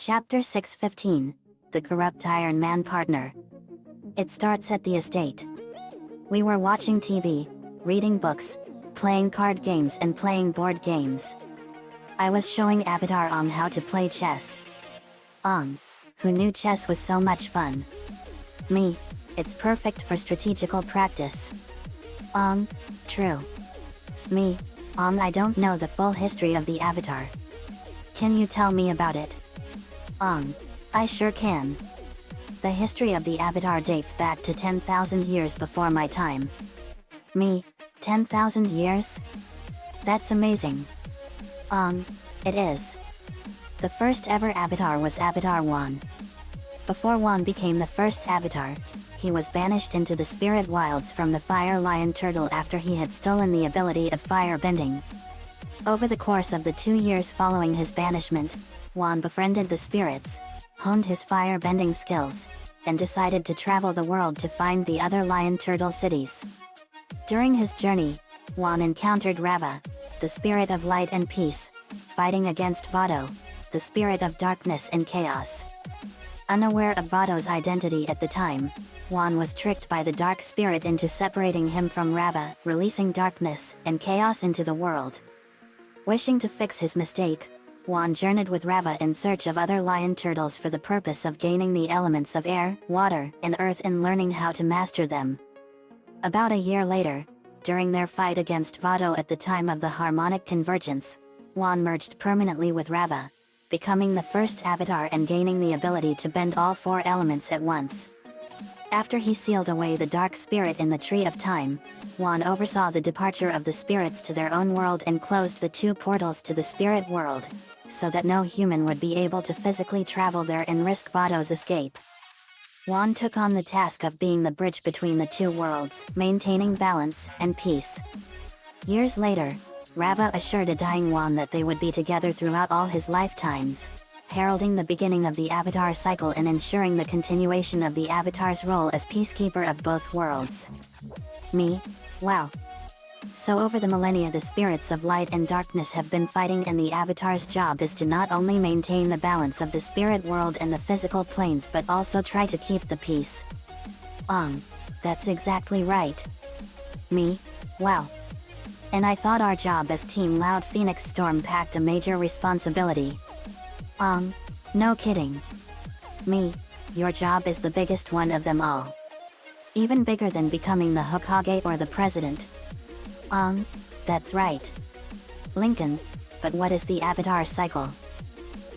Chapter 615, The Corrupt Iron Man Partner. It starts at the estate. We were watching TV, reading books, playing card games and playing board games. I was showing Avatar on how to play chess. Who knew chess was so much fun? Me, it's perfect for strategical practice. True. Me, I don't know the full history of the Avatar. Can you tell me about it? I sure can. The history of the Avatar dates back to 10,000 years before my time. Me, 10,000 years? That's amazing. It is. The first ever Avatar was Avatar 1. Before 1 became the first Avatar, he was banished into the spirit wilds from the fire lion turtle after he had stolen the ability of fire bending. Over the course of the 2 years following his banishment, Juan befriended the spirits, honed his fire-bending skills, and decided to travel the world to find the other lion turtle cities. During his journey, Juan encountered Rava, the spirit of light and peace, fighting against Vado, the spirit of darkness and chaos. Unaware of Vado's identity at the time, Juan was tricked by the dark spirit into separating him from Rava, releasing darkness and chaos into the world. Wishing to fix his mistake, Juan journeyed with Rava in search of other lion turtles for the purpose of gaining the elements of air, water, and earth and learning how to master them. About a year later, during their fight against Vado at the time of the harmonic convergence, Juan merged permanently with Rava, becoming the first Avatar and gaining the ability to bend all 4 elements at once. After he sealed away the dark spirit in the Tree of Time, Juan oversaw the departure of the spirits to their own world and closed the 2 portals to the spirit world, so that no human would be able to physically travel there and risk Vado's escape. Juan took on the task of being the bridge between the 2 worlds, maintaining balance and peace. Years later, Rava assured a dying Juan that they would be together throughout all his lifetimes, heralding the beginning of the Avatar cycle and ensuring the continuation of the Avatar's role as peacekeeper of both worlds. Me, wow. So over the millennia the spirits of light and darkness have been fighting, and the Avatar's job is to not only maintain the balance of the spirit world and the physical planes but also try to keep the peace. That's exactly right. Me, wow. And I thought our job as Team Loud Phoenix Storm packed a major responsibility. No kidding. Me, your job is the biggest one of them all. Even bigger than becoming the Hokage or the president. That's right. Lincoln, but what is the Avatar cycle?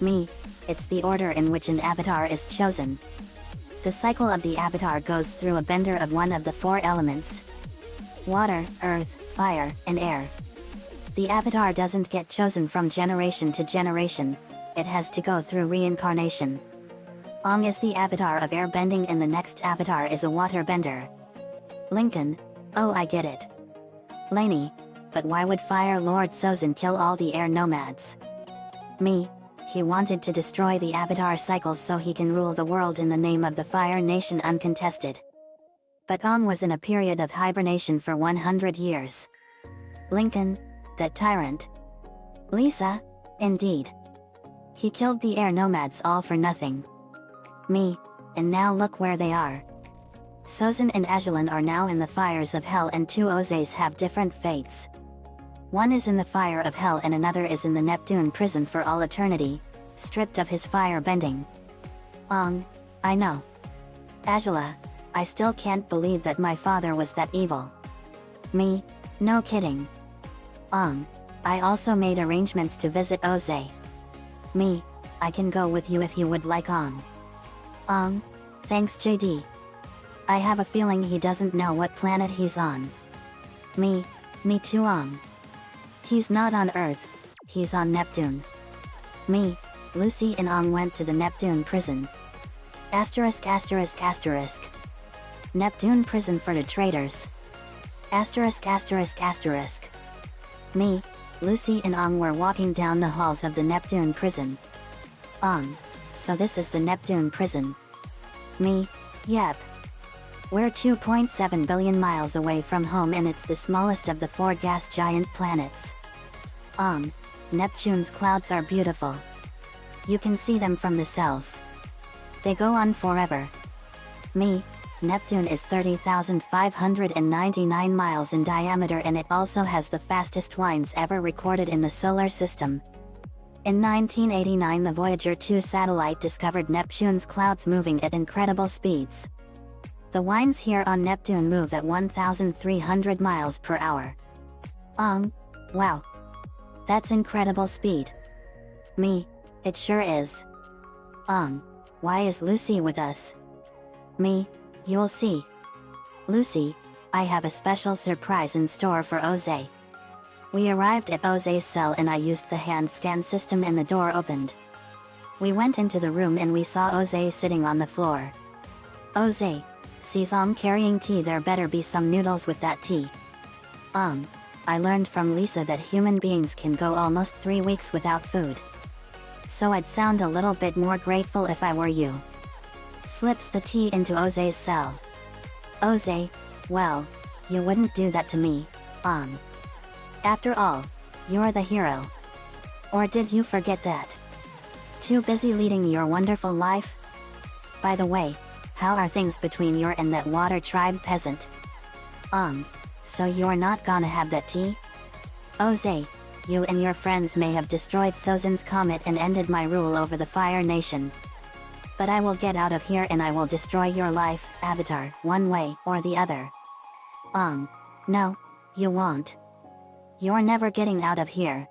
Me, it's the order in which an Avatar is chosen. The cycle of the Avatar goes through a bender of one of the 4 elements: water, earth, fire, and air. The Avatar doesn't get chosen from generation to generation, it has to go through reincarnation. Ong is the Avatar of air bending and the next Avatar is a water bender. Lincoln, oh I get it. Laney, but why would Fire Lord Sozin kill all the air nomads? Me, he wanted to destroy the Avatar cycle so he can rule the world in the name of the Fire Nation uncontested. But Ong was in a period of hibernation for 100 years. Lincoln, that tyrant. Lisa, indeed. He killed the air nomads all for nothing. Me, and now look where they are. Sozin and Ajalon are now in the fires of hell, and 2 Ozays have different fates. One is in the fire of hell and another is in the Neptune prison for all eternity, stripped of his fire bending. I know. Ajala, I still can't believe that my father was that evil. Me, no kidding. I also made arrangements to visit Ozay. Me, I can go with you if you would like. Thanks JD. I have a feeling he doesn't know what planet he's on. Me too. He's not on Earth, he's on Neptune. Me, Lucy and Ong went to the Neptune prison. Asterisk. Neptune prison for the traitors. Asterisk. Me, Lucy and Ong were walking down the halls of the Neptune prison. So this is the Neptune prison. Me, yep. We're 2.7 billion miles away from home and it's the smallest of the 4 gas giant planets. Neptune's clouds are beautiful. You can see them from the cells. They go on forever. Me, Neptune is 30,599 miles in diameter and it also has the fastest winds ever recorded in the solar system. In 1989 the Voyager 2 satellite discovered Neptune's clouds moving at incredible speeds. The winds here on Neptune move at 1,300 miles per hour. Wow. That's incredible speed. Me, it sure is. Why is Lucy with us? Me, you'll see. Lucy, I have a special surprise in store for Jose. We arrived at Jose's cell and I used the hand scan system and the door opened. We went into the room and we saw Jose sitting on the floor. Jose, sees carrying tea, there better be some noodles with that tea. I learned from Lisa that human beings can go almost 3 weeks without food. So I'd sound a little bit more grateful if I were you. Slips the tea into Jose's cell. Jose, well, you wouldn't do that to me, After all, you're the hero. Or did you forget that? Too busy leading your wonderful life? By the way, how are things between you and that water tribe peasant? So you're not gonna have that tea? Jose, you and your friends may have destroyed Sozin's comet and ended my rule over the Fire Nation. But I will get out of here and I will destroy your life, Avatar, one way or the other. No, you won't. You're never getting out of here.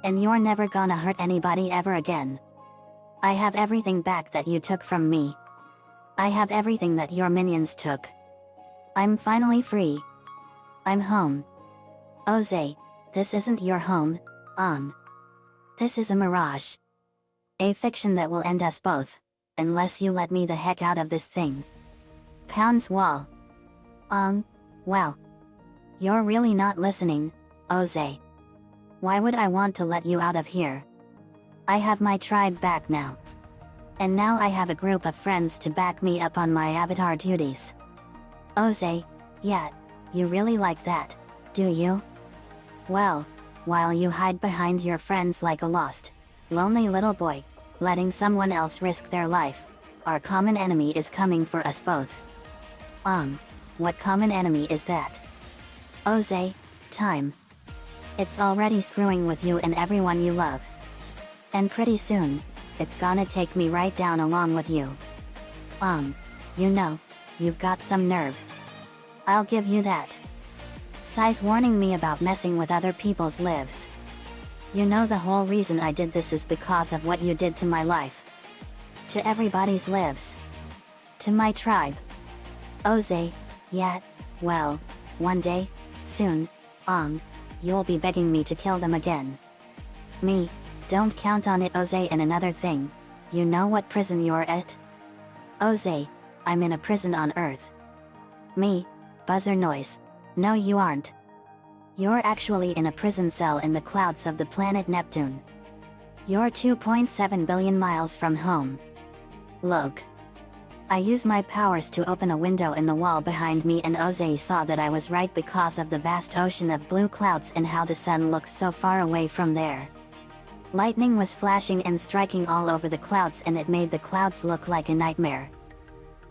And you're never gonna hurt anybody ever again. I have everything back that you took from me. I have everything that your minions took. I'm finally free. I'm home. Jose, this isn't your home, This is a mirage. A fiction that will end us both, unless you let me the heck out of this thing. Pounds wall. Wow. You're really not listening, Jose. Why would I want to let you out of here? I have my tribe back now. And now I have a group of friends to back me up on my avatar duties. Jose, yeah, you really like that, do you? Well, while you hide behind your friends like a lost, lonely little boy, letting someone else risk their life, our common enemy is coming for us both. What common enemy is that? Jose, time. It's already screwing with you and everyone you love. And pretty soon, it's gonna take me right down along with you. You know, you've got some nerve. I'll give you that. Si's warning me about messing with other people's lives. You know the whole reason I did this is because of what you did to my life. To everybody's lives. To my tribe. Jose, yeah, well, one day, soon, you'll be begging me to kill them again. Me, don't count on it, Jose. And another thing, you know what prison you're at? Jose, I'm in a prison on Earth. Me, buzzer noise. No, you aren't. You're actually in a prison cell in the clouds of the planet Neptune. You're 2.7 billion miles from home. Look. I use my powers to open a window in the wall behind me and Jose saw that I was right because of the vast ocean of blue clouds and how the sun looks so far away from there. Lightning was flashing and striking all over the clouds and it made the clouds look like a nightmare.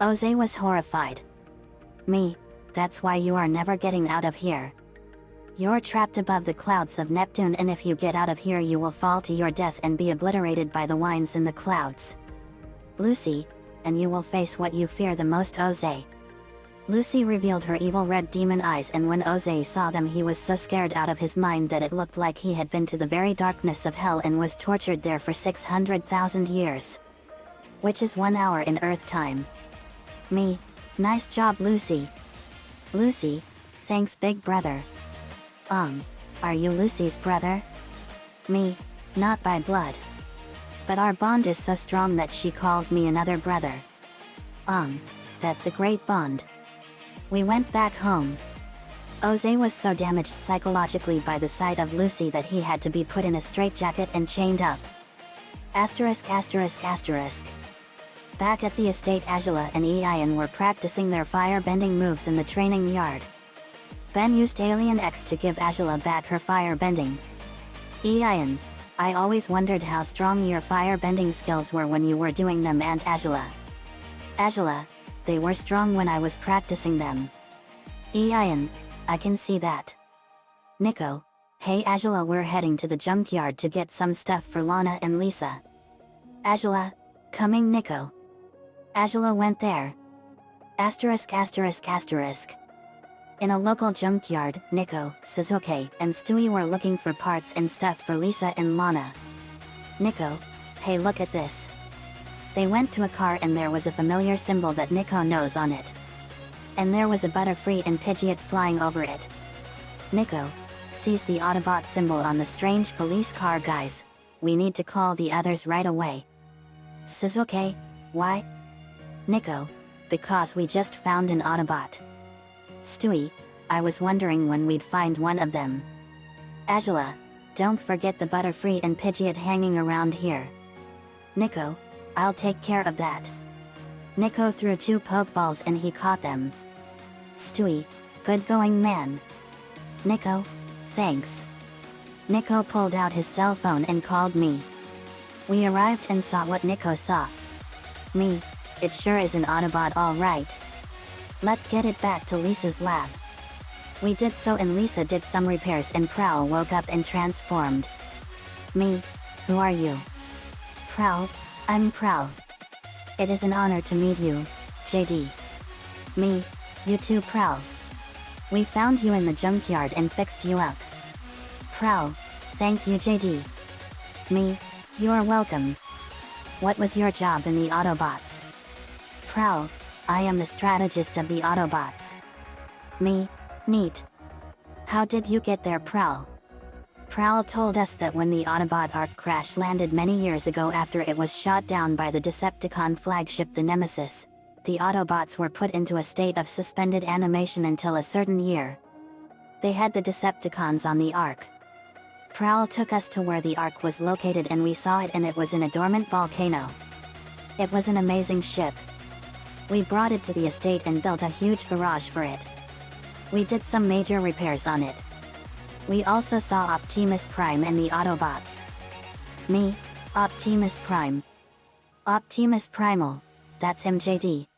Jose was horrified. Me, that's why you are never getting out of here. You're trapped above the clouds of Neptune and if you get out of here you will fall to your death and be obliterated by the winds in the clouds. Lucy, and you will face what you fear the most, Jose. Lucy revealed her evil red demon eyes and when Jose saw them he was so scared out of his mind that it looked like he had been to the very darkness of hell and was tortured there for 600,000 years. Which is 1 hour in Earth time. Me, nice job, Lucy. Lucy, thanks, big brother. Are you Lucy's brother? Me, not by blood. But our bond is so strong that she calls me another brother. That's a great bond. We went back home. Jose was so damaged psychologically by the sight of Lucy that he had to be put in a straitjacket and chained up. Asterisk. Back at the estate, Angela and Ian were practicing their fire-bending moves in the training yard. Ben used Alien X to give Angela back her fire-bending. Ian, I always wondered how strong your fire-bending skills were when you were doing them, and Angela. Angela, they were strong when I was practicing them. Ian, I can see that. Nico, hey Angela, we're heading to the junkyard to get some stuff for Lana and Lisa. Angela, coming Nico. Angela went there. Asterisk asterisk asterisk. In a local junkyard, Nico, Suzuki, and Stewie were looking for parts and stuff for Lisa and Lana. Nico, hey look at this. They went to a car and there was a familiar symbol that Nico knows on it. And there was a Butterfree and Pidgeot flying over it. Nico sees the Autobot symbol on the strange police car. Guys, we need to call the others right away. Suzuki, why? Nico, because we just found an Autobot. Stewie, I was wondering when we'd find one of them. Angela, don't forget the Butterfree and Pidgeot hanging around here. Nico, I'll take care of that. Nico threw 2 Pokeballs and he caught them. Stewie, good going man. Nico, thanks. Nico pulled out his cell phone and called me. We arrived and saw what Nico saw. Me, it sure is an Autobot all right. Let's get it back to Lisa's lab. We did so and Lisa did some repairs and Prowl woke up and transformed. Me, who are you? Prowl, I'm Prowl. It is an honor to meet you, JD. Me, you too Prowl. We found you in the junkyard and fixed you up. Prowl, thank you JD. Me, you're welcome. What was your job in the Autobots? Prowl, I am the strategist of the Autobots. Me, neat. How did you get there Prowl? Prowl told us that when the Autobot Ark crash landed many years ago after it was shot down by the Decepticon flagship the Nemesis, the Autobots were put into a state of suspended animation until a certain year. They had the Decepticons on the Ark. Prowl took us to where the Ark was located and we saw it and it was in a dormant volcano. It was an amazing ship. We brought it to the estate and built a huge garage for it. We did some major repairs on it. We also saw Optimus Prime and the Autobots. Me, Optimus Prime. Optimus Primal, that's MJD.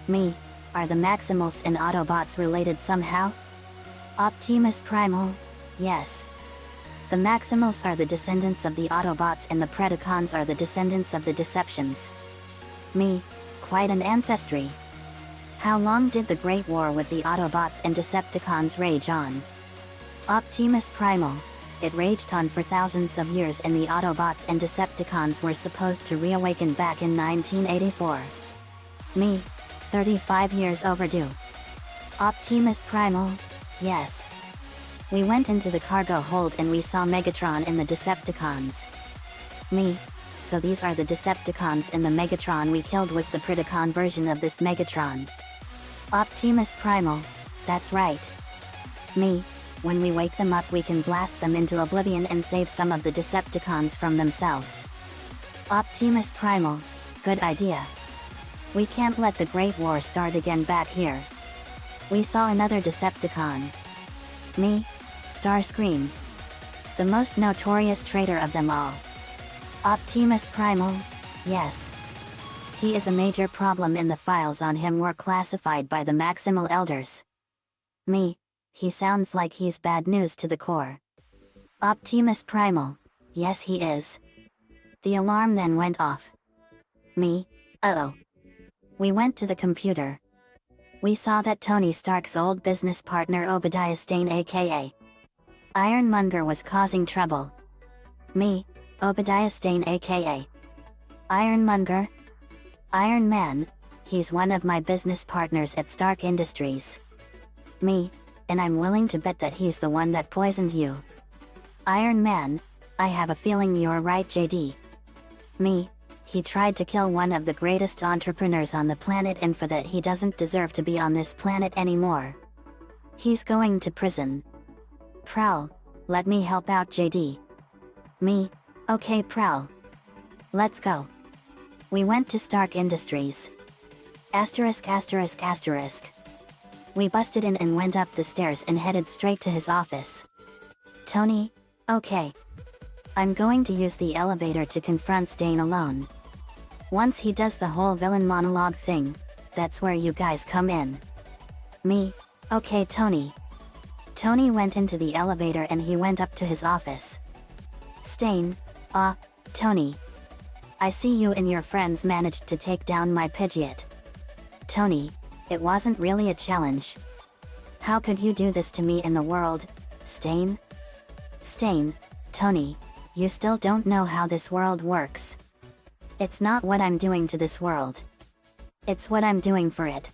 Me, are the Maximals and Autobots related somehow? Optimus Primal, yes. The Maximals are the descendants of the Autobots and the Predacons are the descendants of the Deceptions. Me, quite an ancestry. How long did the Great War with the Autobots and Decepticons rage on? Optimus Primal, it raged on for thousands of years and the Autobots and Decepticons were supposed to reawaken back in 1984. Me, 35 years overdue. Optimus Primal, yes. We went into the cargo hold and we saw Megatron and the Decepticons. Me, so these are the Decepticons and the Megatron we killed was the Predacon version of this Megatron. Optimus Primal, that's right. Me, when we wake them up we can blast them into oblivion and save some of the Decepticons from themselves. Optimus Primal, good idea. We can't let the Great War start again back here. We saw another Decepticon. Me, Starscream. The most notorious traitor of them all. Optimus Primal, yes. He is a major problem in the files on him were classified by the Maximal Elders. Me, he sounds like he's bad news to the core. Optimus Primal, yes he is. The alarm then went off. Me, uh-oh. We went to the computer. We saw that Tony Stark's old business partner Obadiah Stane aka Ironmonger was causing trouble. Me, Obadiah Stane aka Ironmonger? Iron Man, he's one of my business partners at Stark Industries. Me, and I'm willing to bet that he's the one that poisoned you. Iron Man, I have a feeling you're right JD. Me, he tried to kill one of the greatest entrepreneurs on the planet and for that he doesn't deserve to be on this planet anymore. He's going to prison. Prowl, let me help out JD. Me, okay Prowl. Let's go. We went to Stark Industries. Asterisk asterisk asterisk. We busted in and went up the stairs and headed straight to his office. Tony, okay. I'm going to use the elevator to confront Stain alone. Once he does the whole villain monologue thing, that's where you guys come in. Me? Okay, Tony. Tony went into the elevator and he went up to his office. Stain, Tony. I see you and your friends managed to take down my Pidgeot. Tony, it wasn't really a challenge. How could you do this to me in the world, Stain? Stain, Tony, you still don't know how this world works. It's not what I'm doing to this world. It's what I'm doing for it.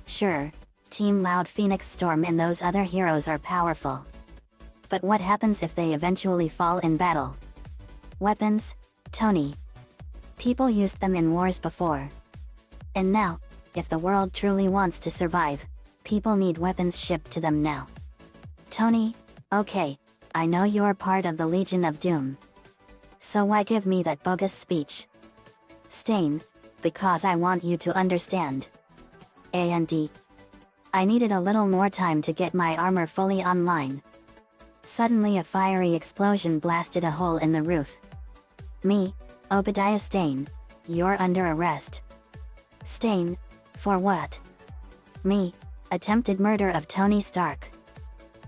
Sure, Team Loud Phoenix Storm and those other heroes are powerful. But what happens if they eventually fall in battle? Weapons, Tony. People used them in wars before. And now, if the world truly wants to survive, people need weapons shipped to them now. Tony, okay, I know you're part of the Legion of Doom. So why give me that bogus speech? Stain, because I want you to understand. A&D. I needed a little more time to get my armor fully online. Suddenly a fiery explosion blasted a hole in the roof. Me, Obadiah Stain, you're under arrest. Stain, for what? Me, attempted murder of Tony Stark.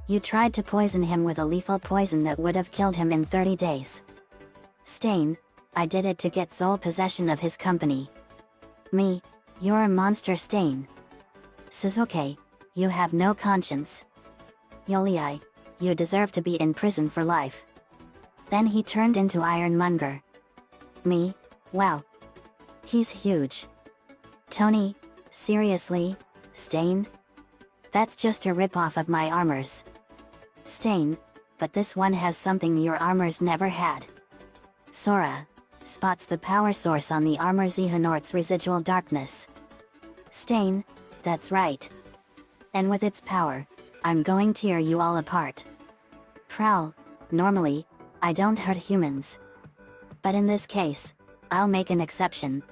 You tried to poison him with a lethal poison that would have killed him in 30 days. Stain, I did it to get sole possession of his company. Me, you're a monster, Stain. Sasuke, you have no conscience. Yolei, you deserve to be in prison for life. Then he turned into Ironmonger. Me, wow. He's huge. Tony, seriously, Stain? That's just a ripoff of my armors. Stain, but this one has something your armors never had. Sora, spots the power source on the armor Xehanort's residual darkness. Stain, that's right. And with its power, I'm going to tear you all apart. Prowl, normally, I don't hurt humans. But in this case, I'll make an exception.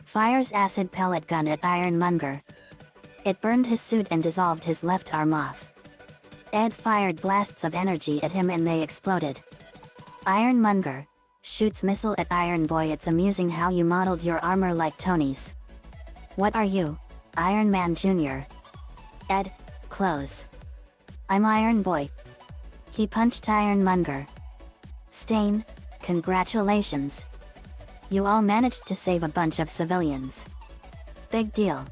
Fires acid pellet gun at Ironmonger. It burned his suit and dissolved his left arm off. Ed fired blasts of energy at him and they exploded. Ironmonger shoots missile at Iron Boy. It's amusing how you modeled your armor like Tony's. What are you, Iron Man Jr.? Ed, close. I'm Iron Boy. He punched Ironmonger. Stain, congratulations. You all managed to save a bunch of civilians. Big deal.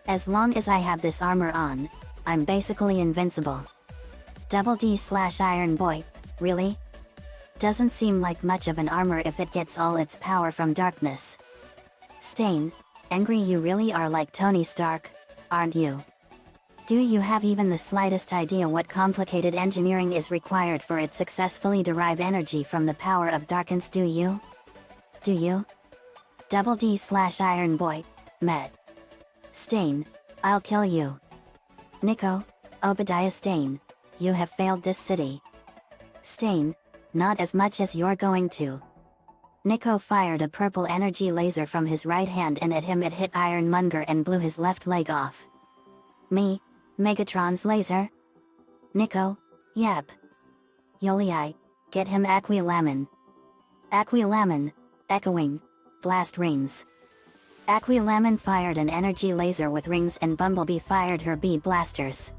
As long as I have this armor on, I'm basically invincible. Double D/Iron Boy, really? Doesn't seem like much of an armor if it gets all its power from darkness. Stain, angry you really are like Tony Stark, aren't you? Do you have even the slightest idea what complicated engineering is required for it successfully derive energy from the power of darkness, do you? Do you? Double D/Iron Boy, met. Stain, I'll kill you. Nico, Obadiah Stain, you have failed this city. Stain, not as much as you're going to. Nico fired a purple energy laser from his right hand and at him it hit Ironmonger and blew his left leg off. Me, Megatron's laser? Nico, yep. Yolei, get him Aquilamin. Aquilamin, echoing, blast rings. Aquilamin fired an energy laser with rings and Bumblebee fired her bee blasters.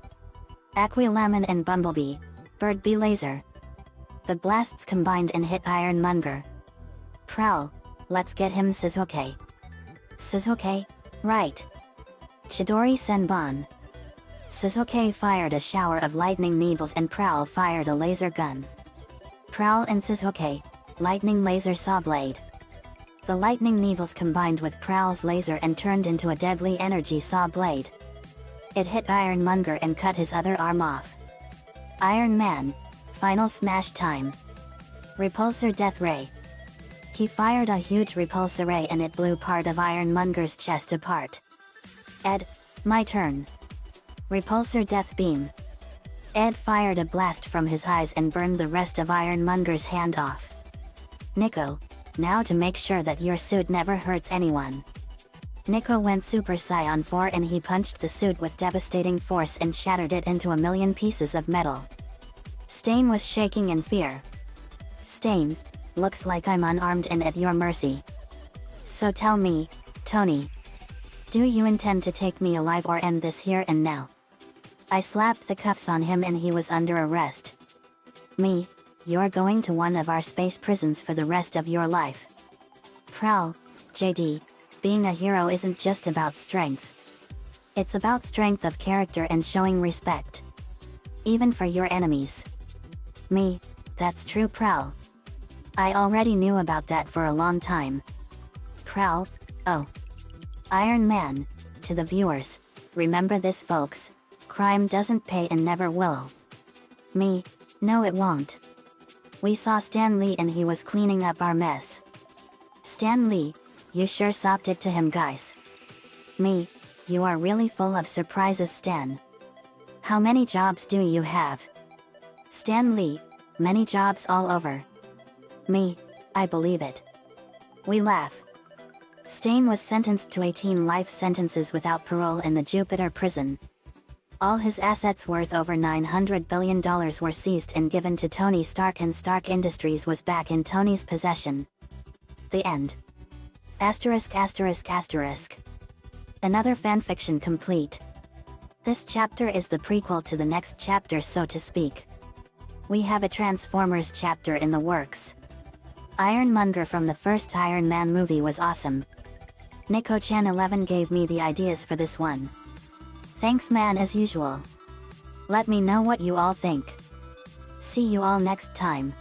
Aquilamin and Bumblebee, bird bee laser. The blasts combined and hit Ironmonger. Prowl, let's get him Sasuke. Sasuke, right. Chidori Senbon. Sasuke fired a shower of lightning needles and Prowl fired a laser gun. Prowl and Sasuke, lightning laser saw blade. The lightning needles combined with Prowl's laser and turned into a deadly energy saw blade. It hit Ironmonger and cut his other arm off. Iron Man, final smash time. Repulsor Death Ray. He fired a huge repulsor ray and it blew part of Ironmonger's chest apart. Ed, my turn. Repulsor Death Beam. Ed fired a blast from his eyes and burned the rest of Ironmonger's hand off. Nico, now to make sure that your suit never hurts anyone. Nico went Super Saiyan 4 and he punched the suit with devastating force and shattered it into a million pieces of metal. Stain was shaking in fear. Stain, looks like I'm unarmed and at your mercy. So tell me, Tony. Do you intend to take me alive or end this here and now? I slapped the cuffs on him and he was under arrest. Me, you're going to one of our space prisons for the rest of your life. Prowl, JD, being a hero isn't just about strength. It's about strength of character and showing respect. Even for your enemies. Me, that's true Prowl. I already knew about that for a long time. Prowl, oh. Iron Man, to the viewers, remember this folks, crime doesn't pay and never will. Me, no it won't. We saw Stan Lee and he was cleaning up our mess. Stan Lee, you sure sopped it to him guys. Me, you are really full of surprises Stan. How many jobs do you have? Stan Lee, many jobs all over. Me, I believe it. We laugh. Stain was sentenced to 18 life sentences without parole in the Jupiter prison. All his assets worth over $900 billion were seized and given to Tony Stark, and Stark Industries was back in Tony's possession. The end. Asterisk asterisk asterisk. Another fanfiction complete. This chapter is the prequel to the next chapter so to speak. We have a Transformers chapter in the works. Ironmonger from the first Iron Man movie was awesome. Nico-chan11 gave me the ideas for this one. Thanks man as usual. Let me know what you all think. See you all next time.